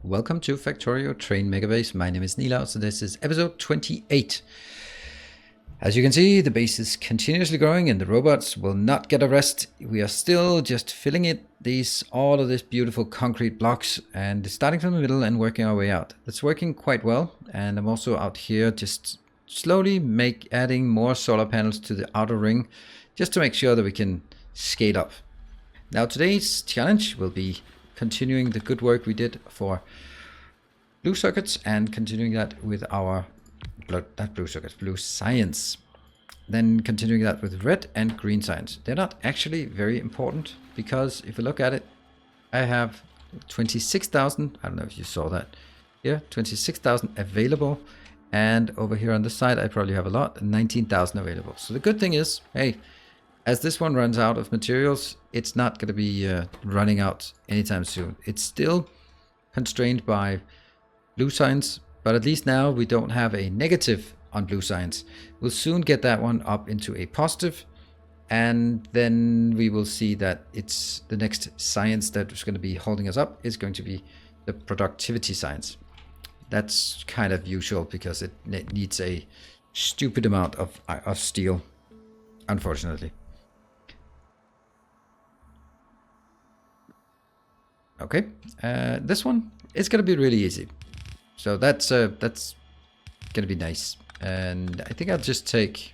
Welcome to Factorio Train Megabase. My name is Nilaus, and this is episode 28. As you can see, the base is continuously growing and the robots will not get a rest. We are still just filling all of this beautiful concrete blocks and starting from the middle and working our way out. It's working quite well, and I'm also out here just slowly adding more solar panels to the outer ring just to make sure that we can scale up. Now today's challenge will be continuing the good work we did for blue circuits and continuing that with our blue science. Then continuing that with red and green science. They're not actually very important because if you look at it, I have 26,000. I don't know if you saw that here, 26,000 available. And over here on this side, I probably have a lot, 19,000 available. So the good thing is, hey, as this one runs out of materials, it's not going to be running out anytime soon. It's still constrained by blue science, but at least now we don't have a negative on blue science. We'll soon get that one up into a positive, and then we will see that it's the next science that is going to be holding us up is going to be the productivity science. That's kind of usual because it needs a stupid amount of steel, unfortunately. Okay, this one is going to be really easy. So that's going to be nice. And I think I'll just take...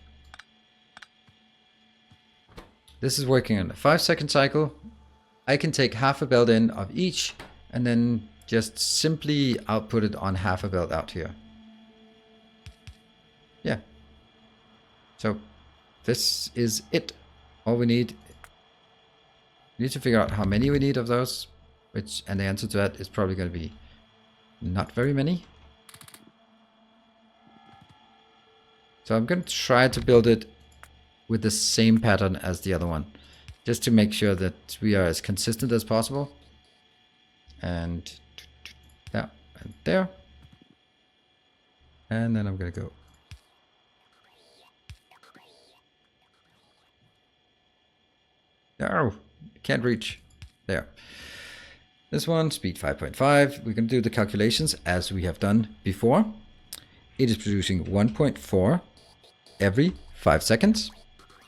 This is working on a 5-second cycle. I can take half a belt in of each and then just simply output it on half a belt out here. Yeah. So this is it. All we need to figure out how many we need of those. And the answer to that is probably going to be not very many. So I'm going to try to build it with the same pattern as the other one, just to make sure that we are as consistent as possible. And there, and there. And then I'm going to go. No, can't reach. There. This one, speed 5.5. We're going to do the calculations as we have done before. It is producing 1.4 every 5 seconds.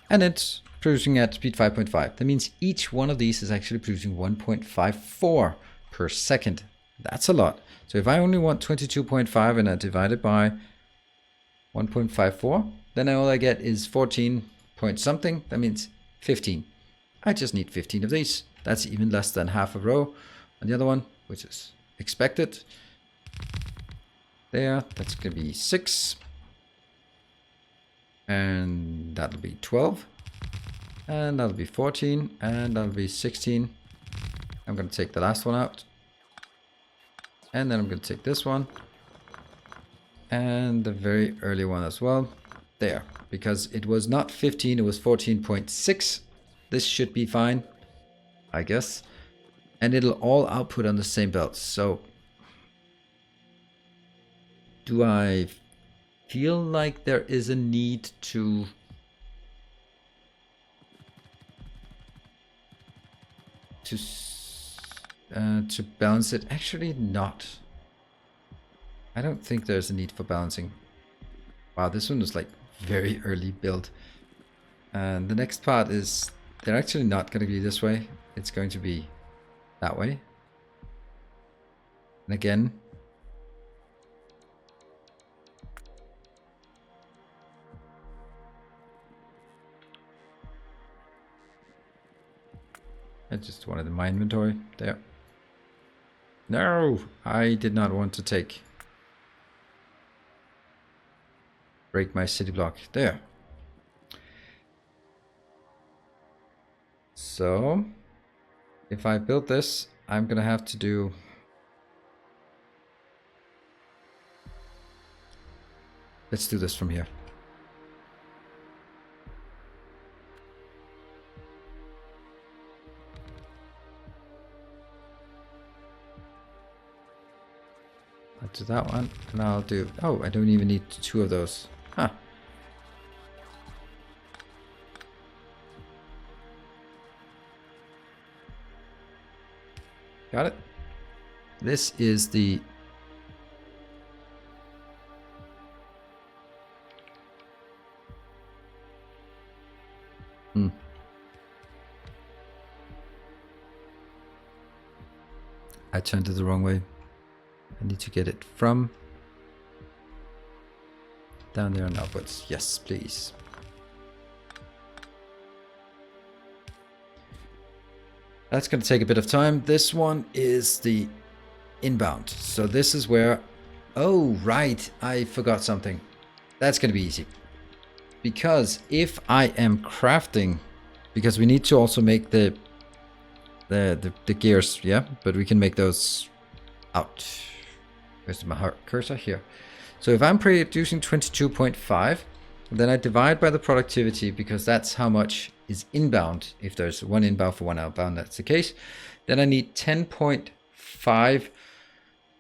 And it's producing at speed 5.5. That means each one of these is actually producing 1.54 per second. That's a lot. So if I only want 22.5 and I divide it by 1.54, then all I get is 14 point something. That means 15. I just need 15 of these. That's even less than half a row. And the other one, which is expected, there, that's going to be 6. And that'll be 12. And that'll be 14. And that'll be 16. I'm going to take the last one out. And then I'm going to take this one. And the very early one as well. There. Because it was not 15, it was 14.6. This should be fine, I guess. And it'll all output on the same belt. So do I feel like there is a need to balance it? Actually not. I don't think there's a need for balancing. Wow, this one was like very early build. And the next part is they're actually not going to be this way. It's going to be that way. And again, I just wanted in my inventory. There. No, I did not want to break my city block. There. So if I build this, I'm gonna have to do let's do this from here. I'll do that one, and I'll do... Oh, I don't even need 2 of those. Huh. Got it? This is the I turned it the wrong way. I need to get it from down there and upwards. Yes, please. That's going to take a bit of time. This one is the inbound. So this is where... Oh, right. I forgot something. That's going to be easy. Because if I am crafting... Because we need to also make the gears, yeah? But we can make those out. Where's my cursor? Here. So if I'm producing 22.5, then I divide by the productivity, because that's how much is inbound. If there's one inbound for one outbound, that's the case. Then I need 10.5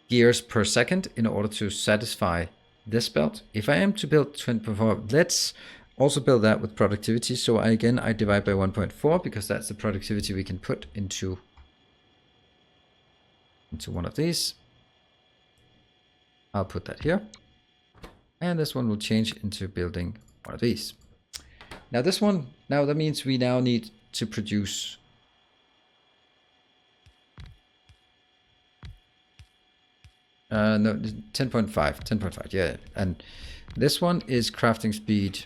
gears per second in order to satisfy this belt. If I am to build 20.4, let's also build that with productivity. So I divide by 1.4, because that's the productivity we can put into one of these. I'll put that here. And this one will change into building one of these. Now this one, that means we now need to produce no, 10.5, yeah. And this one is crafting speed.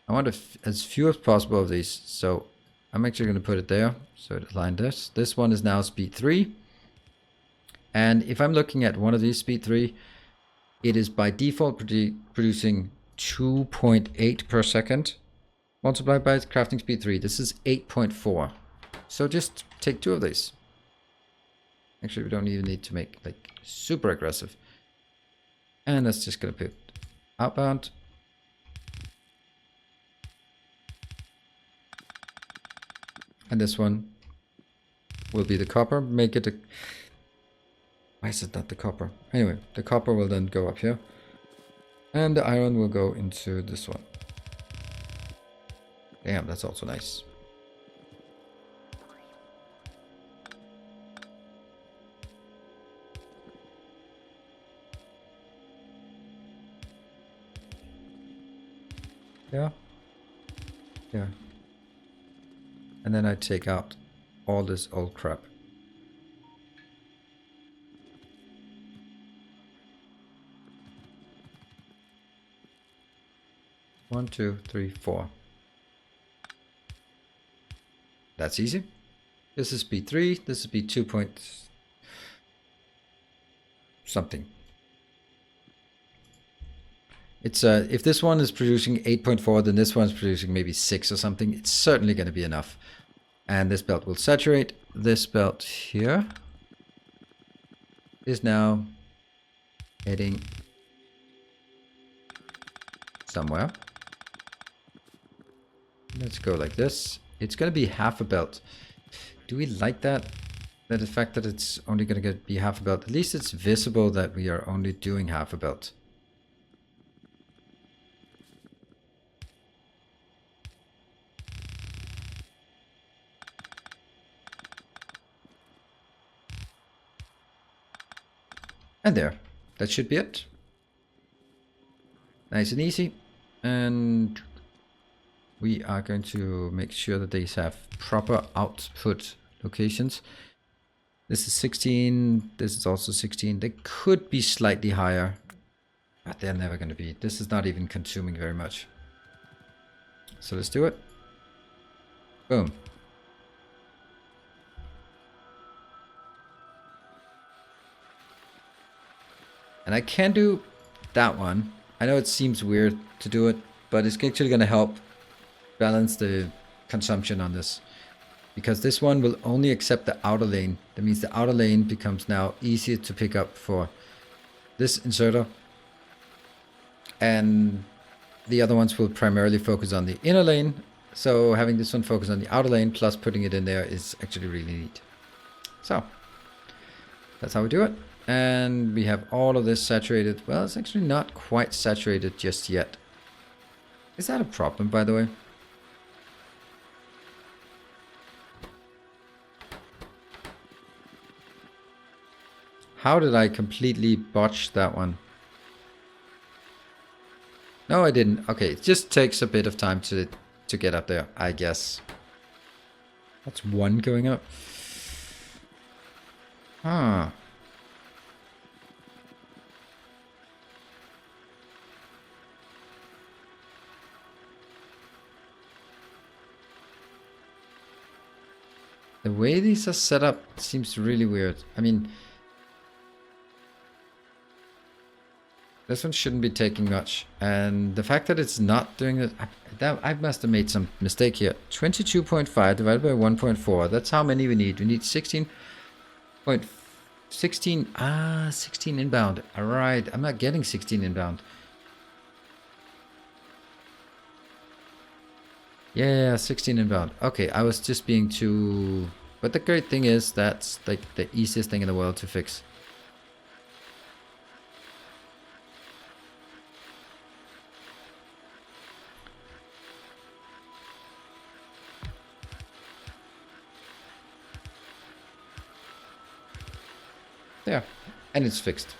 I want as few as possible of these, so I'm actually going to put it there, so it aligns this. This one is now speed 3. And if I'm looking at one of these speed 3, it is by default producing 2.8 per second. Multiplied by crafting speed 3. This is 8.4. So just take 2 of these. Actually, we don't even need to make like super aggressive. And that's just going to put outbound. And this one will be the copper. Make it a... Why is it not the copper? Anyway, the copper will then go up here. And the iron will go into this one. Damn, that's also nice. Yeah. Yeah. And then I take out all this old crap. One, two, three, four. That's easy. This is speed 3. This is speed 2 point something. It's if this one is producing 8.4, then this one's producing maybe 6 or something. It's certainly going to be enough. And this belt will saturate. This belt here is now heading somewhere. Let's go like this. It's going to be half a belt. Do we like that? That the fact that it's only going to be half a belt. At least it's visible that we are only doing half a belt. And there. That should be it. Nice and easy. And we are going to make sure that these have proper output locations. This is 16. This is also 16. They could be slightly higher, but they're never going to be. This is not even consuming very much. So let's do it. Boom. And I can do that one. I know it seems weird to do it, but it's actually going to help balance the consumption on this, because this one will only accept the outer lane. That means the outer lane becomes now easier to pick up for this inserter, and the other ones will primarily focus on the inner lane. So having this one focus on the outer lane plus putting it in there is actually really neat. So that's how we do it. And we have all of this saturated. Well, it's actually not quite saturated just yet. Is that a problem, by the way? How did I completely botch that one? No, I didn't. Okay, it just takes a bit of time to get up there, I guess. That's one going up. Huh. The way these are set up seems really weird. I mean, this one shouldn't be taking much. And the fact that it's not doing it, I must have made some mistake here. 22.5 divided by 1.4. That's how many we need. We need 16 inbound. All right, I'm not getting 16 inbound. Yeah, 16 inbound. Okay, I was just being too... But the great thing is that's like the easiest thing in the world to fix. There, and it's fixed.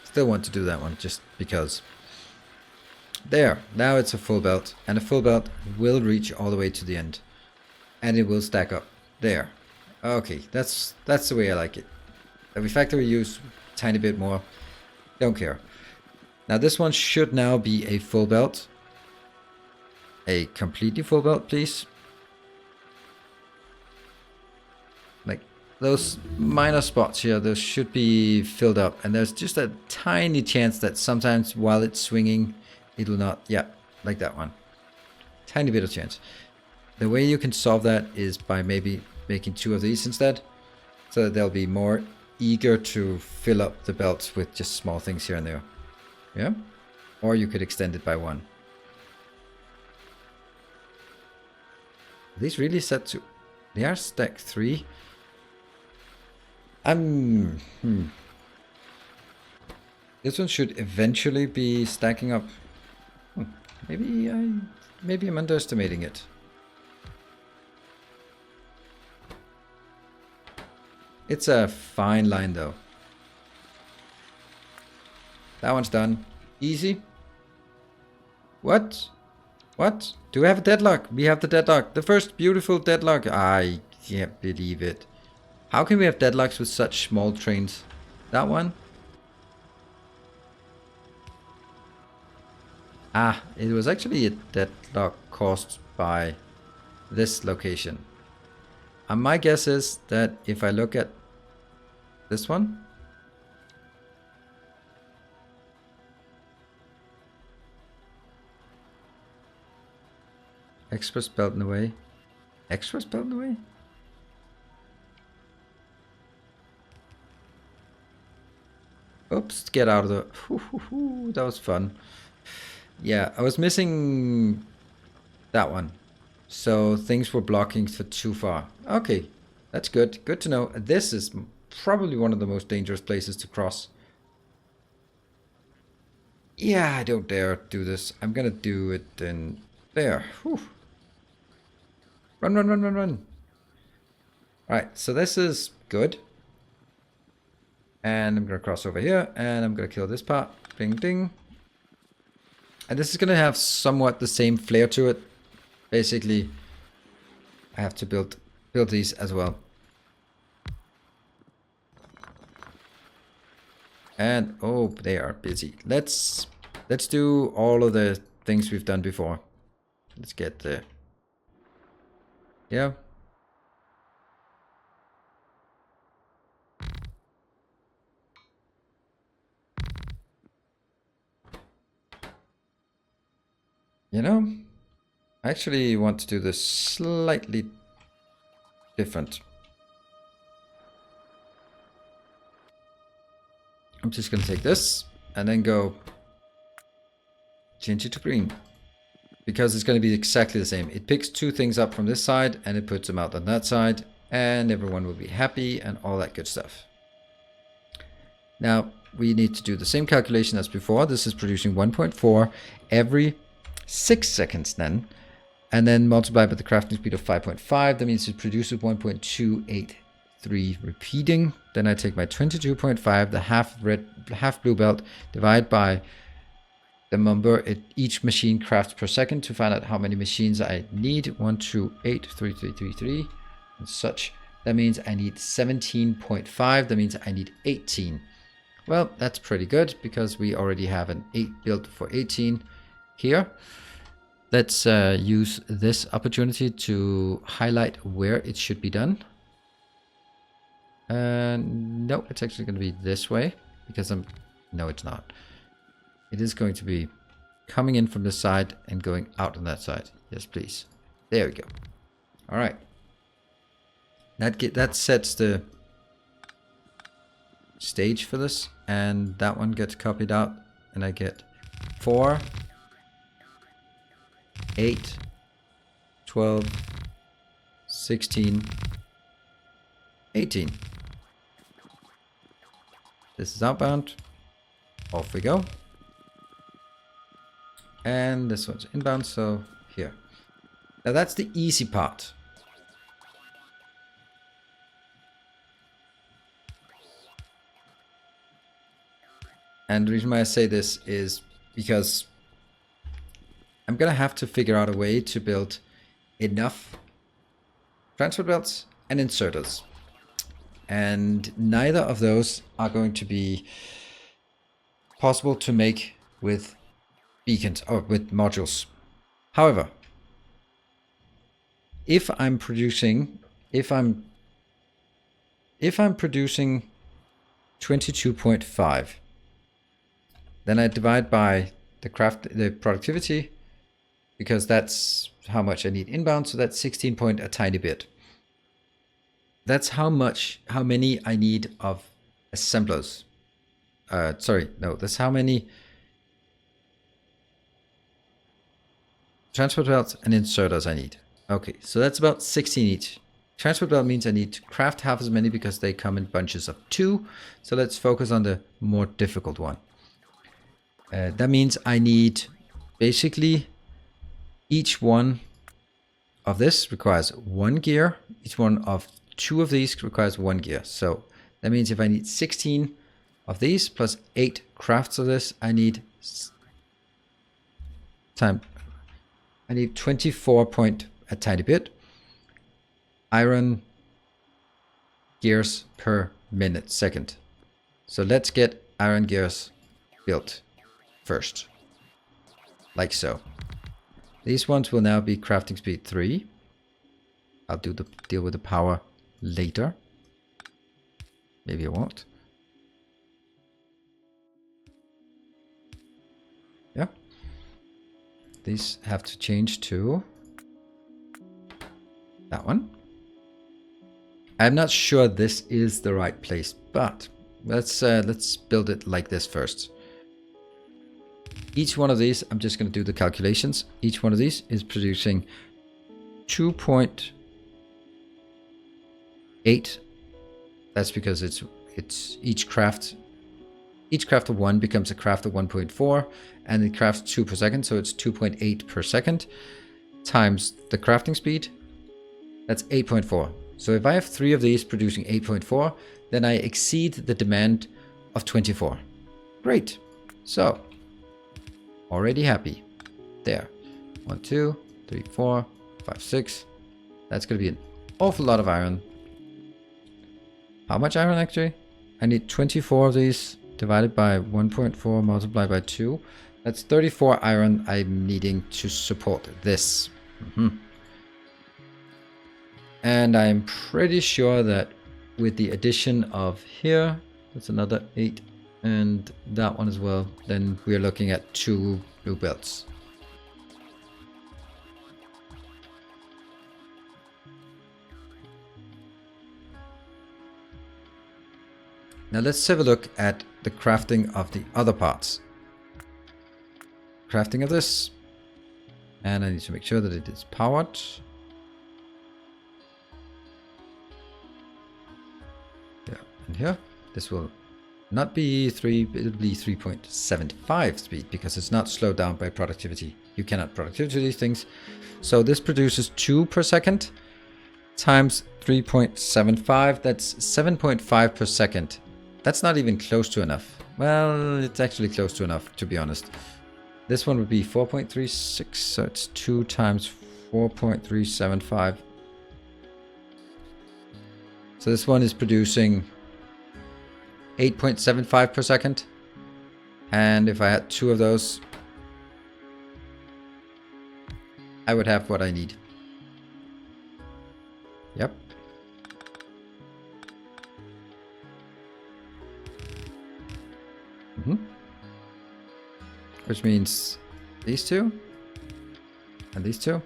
Still want to do that one just because. There, now it's a full belt, and a full belt will reach all the way to the end, and it will stack up. There. Okay, that's the way I like it. We factory use a tiny bit more. Don't care. Now this one should now be a full belt. A completely full belt, please. Like those minor spots here, those should be filled up, and there's just a tiny chance that sometimes while it's swinging, it will not. Yeah, like that one. Tiny bit of chance. The way you can solve that is by maybe making 2 of these instead, so that they'll be more eager to fill up the belts with just small things here and there. Yeah? Or you could extend it by 1. Are these really set to... They are stack 3. This one should eventually be stacking up. Maybe I'm underestimating it. It's a fine line though. That one's done. Easy. What? What? Do we have a deadlock? We have the deadlock. The first beautiful deadlock. I can't believe it. How can we have deadlocks with such small trains? That one? Ah, it was actually a deadlock caused by this location. My guess is that if I look at this one, express belt in the way. Express belt in the way? Oops, get out of the... that was fun. Yeah, I was missing that one. So things were blocking for too far. Okay, that's good. Good to know. This is probably one of the most dangerous places to cross. Yeah, I don't dare do this. I'm gonna do it in there. Whew. Run, run, run, run, run. Alright, so this is good. And I'm gonna cross over here, and I'm gonna kill this part. Ding, ding. And this is gonna have somewhat the same flair to it. Basically, I have to build these as well. And oh, they are busy. Let's do all of the things we've done before. Let's get there. Yeah. You know, I actually want to do this slightly different. I'm just going to take this and then go change it to green. Because it's going to be exactly the same. It picks 2 things up from this side and it puts them out on that side. And everyone will be happy and all that good stuff. Now, we need to do the same calculation as before. This is producing 1.4 every 6 seconds then. And then multiplied by the crafting speed of 5.5. That means it produces 1.283 3 repeating. Then I take my 22.5, the half red, half blue belt, divide by the number each machine crafts per second to find out how many machines I need. 1, 2, 8, 3, 3, 3, 3, and such. That means I need 17.5. That means I need 18. Well, that's pretty good because we already have an 8 built for 18 here. Let's use this opportunity to highlight where it should be done. No, it's actually going to be this way because no, it's not. It is going to be coming in from this side and going out on that side. Yes, please. There we go. All right. That sets the stage for this, and that one gets copied out, and I get 4, 8, 12, 16, 18. This is outbound. Off we go. And this one's inbound, so here. Now that's the easy part. And the reason why I say this is because I'm going to have to figure out a way to build enough transport belts and inserters. And neither of those are going to be possible to make with beacons or with modules. However, if I'm producing 22.5, then I divide by the productivity, because that's how much I need inbound, so that's 16 point a tiny bit. That's how many I need of assemblers. That's how many transport belts and inserters I need. Okay, so that's about 16 each. Transport belt means I need to craft half as many because they come in bunches of 2. So let's focus on the more difficult one. That means I need basically each one of this requires 1 gear. Each one of 2 of these requires 1 gear. So that means if I need 16 of these plus 8 crafts of this, I need 24 point a tiny bit iron gears per second. So let's get iron gears built first, like so. These ones will now be crafting speed 3. I'll deal with the power later. Maybe I won't. Yeah. These have to change to that one. I'm not sure this is the right place, but let's build it like this first. Each one of these, I'm just going to do the calculations. Each one of these is producing 2.8. That's because it's each craft of 1 becomes a craft of 1.4, and it crafts 2 per second, so it's 2.8 per second times the crafting speed. That's 8.4. So if I have 3 of these producing 8.4, then I exceed the demand of 24. Great. So already happy. There. 1, 2, 3, 4, 5, 6. That's going to be an awful lot of iron. How much iron actually? I need 24 of these divided by 1.4 multiplied by 2. That's 34 iron I'm needing to support this. And I'm pretty sure that with the addition of here, that's another 8, and that one as well, then we're looking at 2 blue belts. Now let's have a look at the crafting of the other parts. Crafting of this, and I need to make sure that it is powered. Yeah, and here, this will not be 3, it'll be 3.75 speed because it's not slowed down by productivity. You cannot productivity these things. So this produces 2 per second. times 3.75, that's 7.5 per second. That's not even close to enough. Well, it's actually close to enough, to be honest. This one would be 4.36, so it's 2 times 4.375. So this one is producing 8.75 per second. And if I had 2 of those, I would have what I need. Yep. Which means these 2 and these 2.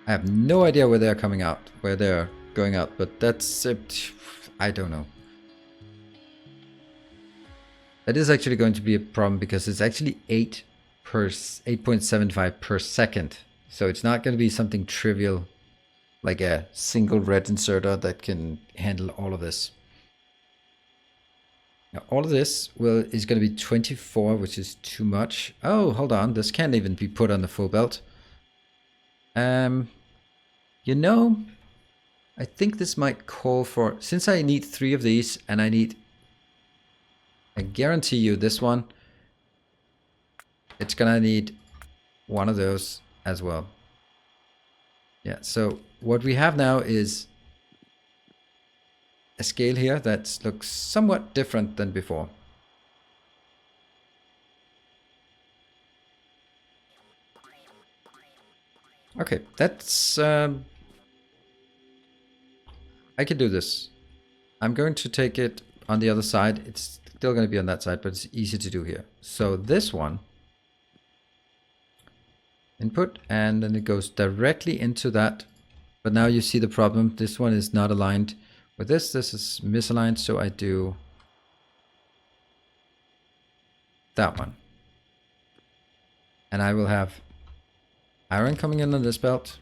I have no idea where they're coming out, where they're going out, but that's it. I don't know. That is actually going to be a problem because it's actually 8.75 per second. So it's not going to be something trivial like a single red inserter that can handle all of this. Now all of this is going to be 24, which is too much. Oh, hold on. This can't even be put on the full belt. You know, I think this might call for, since I need 3 of these and I guarantee you this one, it's gonna need 1 of those as well. Yeah, so what we have now is a scale here that looks somewhat different than before. Okay, that's I can do this. I'm going to take it on the other side. It's still going to be on that side, but it's easy to do here. So this one, input, and then it goes directly into that. But now you see the problem. This one is not aligned with this. This is misaligned, so I do that one. And I will have iron coming in on this belt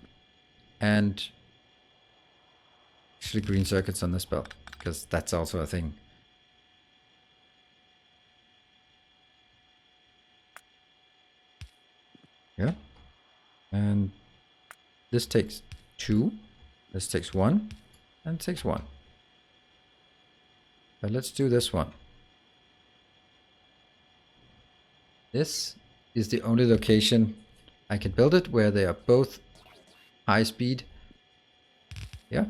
and actually green circuits on this belt, because that's also a thing. Yeah. And this takes 2. This takes 1. And it takes 1. But let's do this one. This is the only location I can build it where they are both high speed. Yeah.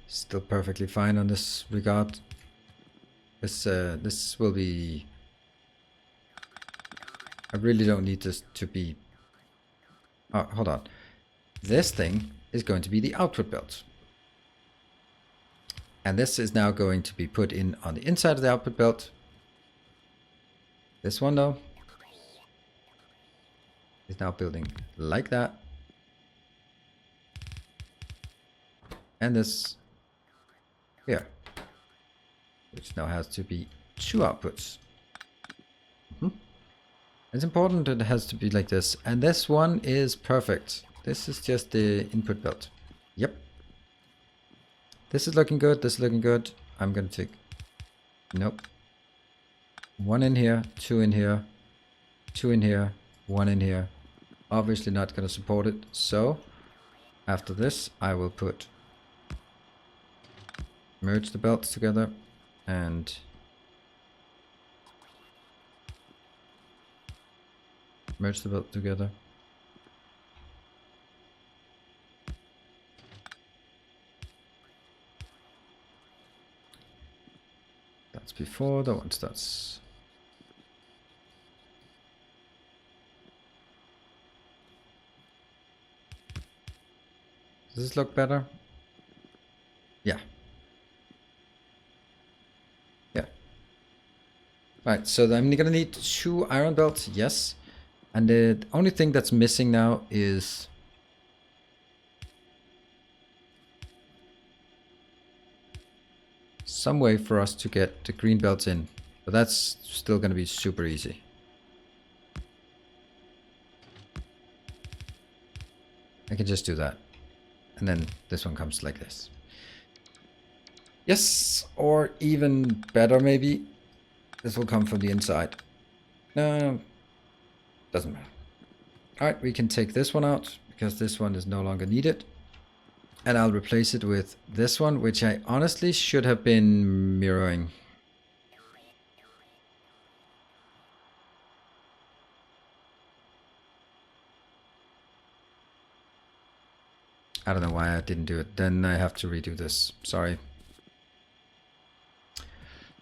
Still perfectly fine on this regard. This will be... I really don't need this to be... Oh, hold on. This thing is going to be the output belt. And this is now going to be put in on the inside of the output belt. This one though is now building like that. And this here, which now has to be 2 outputs. It's important that it has to be like this. And this one is perfect. This is just the input belt. Yep. This is looking good. This is looking good. I'm going to take... Nope. 1 in here, 2 in here, 2 in here, 1 in here. Obviously not going to support it. So after this, I will put... merge the belts together and... merge the belt together. That's before that one starts. Does this look better? Yeah. Yeah. Right, so I'm gonna need 2 iron belts, yes. And the only thing that's missing now is some way for us to get the green belts in. But that's still going to be super easy. I can just do that. And then this one comes like this. Yes, or even better maybe. This will come from the inside. No. Doesn't matter. Alright, we can take this one out because this one is no longer needed. And I'll replace it with this one, which I honestly should have been mirroring. I don't know why I didn't do it. Then I have to redo this. Sorry.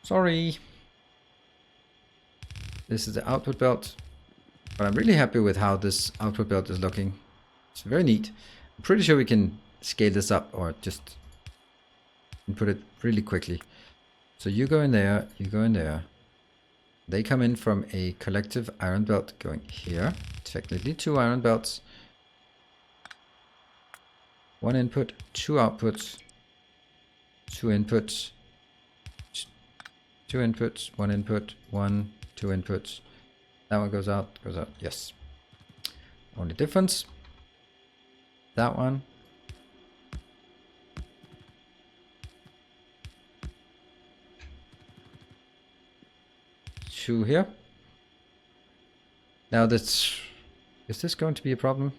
Sorry. This is the output belt. But I'm really happy with how this output belt is looking. It's very neat. I'm pretty sure we can scale this up or just input it really quickly. So you go in there, you go in there. They come in from a collective iron belt going here. Technically 2 iron belts. 1 input, 2 outputs, 2 inputs, 2 inputs, 1 input, 1, 2 inputs. That one goes out, yes. Only difference. That one. Two here. Now is this going to be a problem?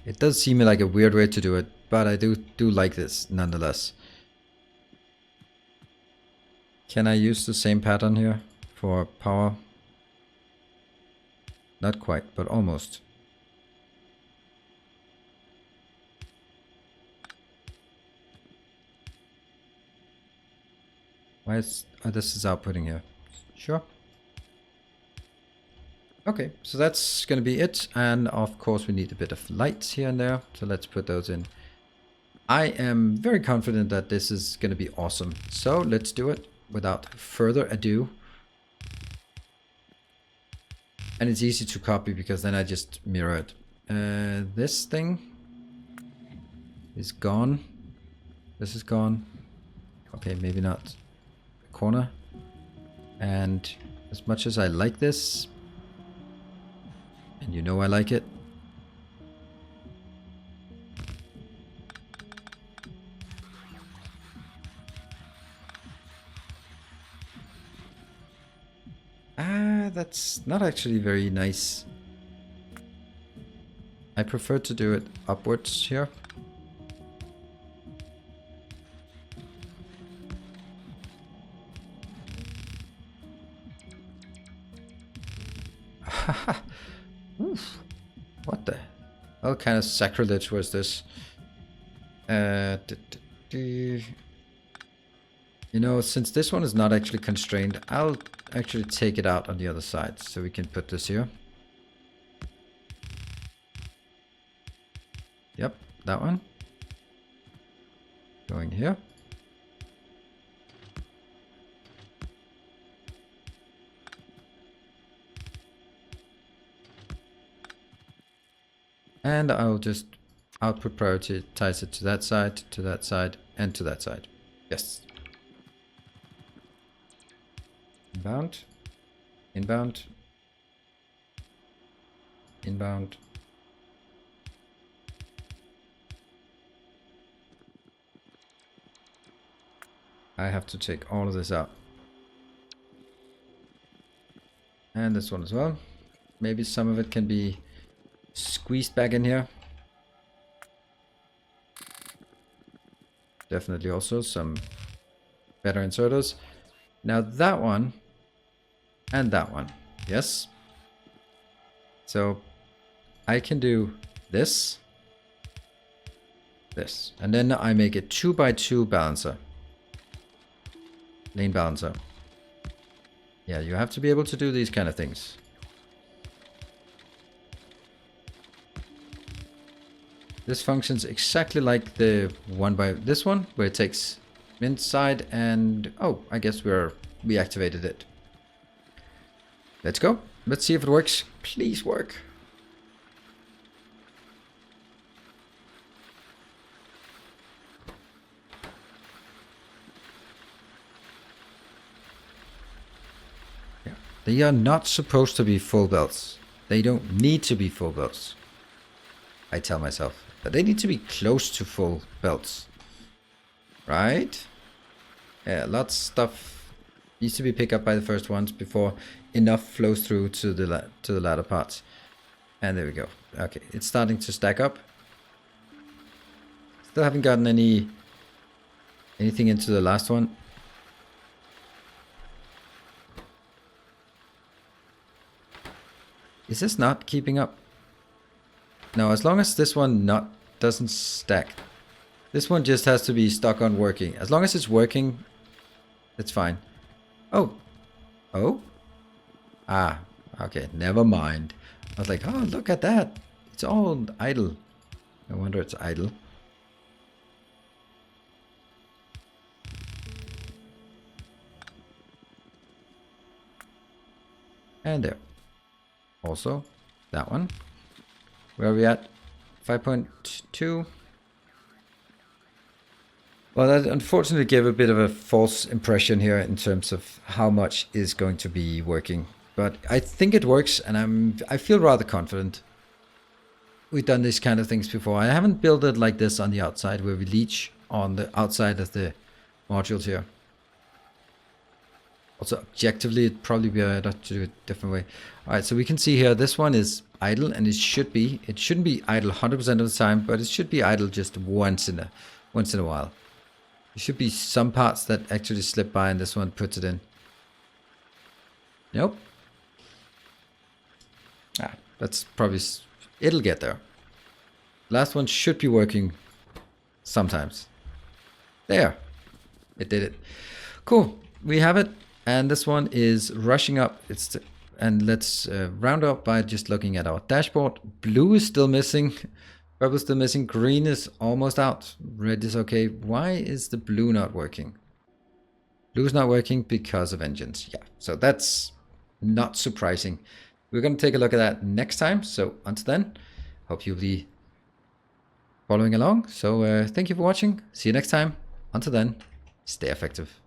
It does seem like a weird way to do it, but I do like this nonetheless. Can I use the same pattern here for power? Not quite, but almost. Why is this is outputting here? Sure. Okay, so that's going to be it. And of course we need a bit of lights here and there. So let's put those in. I am very confident that this is going to be awesome. So let's do it without further ado. And it's easy to copy because then I just mirror it. This thing is gone. This is gone. Okay, maybe not. Corner. And as much as I like this, and you know I like it, that's not actually very nice. I prefer to do it upwards here. Oof. What the hell kind of sacrilege was this? You know, since this one is not actually constrained, I'll actually take it out on the other side. So we can put this here. Yep, that one. Going here. And I'll just output prioritize it to that side, and to that side. Yes. Inbound. Inbound. Inbound. I have to take all of this out. And this one as well. Maybe some of it can be squeezed back in here. Definitely also some better inserters. Now that one and that one. Yes. So I can do this, this, and then I make a 2x2 balancer. Lane balancer. Yeah, you have to be able to do these kind of things. This functions exactly like the one by this one, where it takes inside and oh, I guess we activated it. Let's go. Let's see if it works. Please work. Yeah. They are not supposed to be full belts. They don't need to be full belts. I tell myself. But they need to be close to full belts. Right? Yeah, lots of stuff needs to be picked up by the first ones before enough flows through to the latter parts. And there we go. Okay, it's starting to stack up. Still haven't gotten anything into the last one. Is this not keeping up? No, as long as this one doesn't stack. This one just has to be stuck on working. As long as it's working, it's fine. Oh. Oh? Ah, okay, never mind. I was like, oh, look at that. It's all idle. No wonder it's idle. And there. Also, that one. Where are we at? 5.2. Well, that unfortunately gave a bit of a false impression here in terms of how much is going to be working. But I think it works, and I feel rather confident. We've done these kind of things before. I haven't built it like this on the outside, where we leech on the outside of the modules here. Also, objectively, it'd probably be better to do it a different way. All right, so we can see here, this one is idle, and it shouldn't be idle 100% of the time, but it should be idle just once in a while. There should be some parts that actually slip by, and this one puts it in. Nope. Ah, that's probably, it'll get there. Last one should be working sometimes. There, it did it. Cool, we have it. And this one is rushing up. And let's round up by just looking at our dashboard. Blue is still missing. Purple is still missing. Green is almost out. Red is okay. Why is the blue not working? Blue is not working because of engines. Yeah, so that's not surprising. We're going to take a look at that next time. So until then, hope you'll be following along. So thank you for watching. See you next time. Until then, stay effective.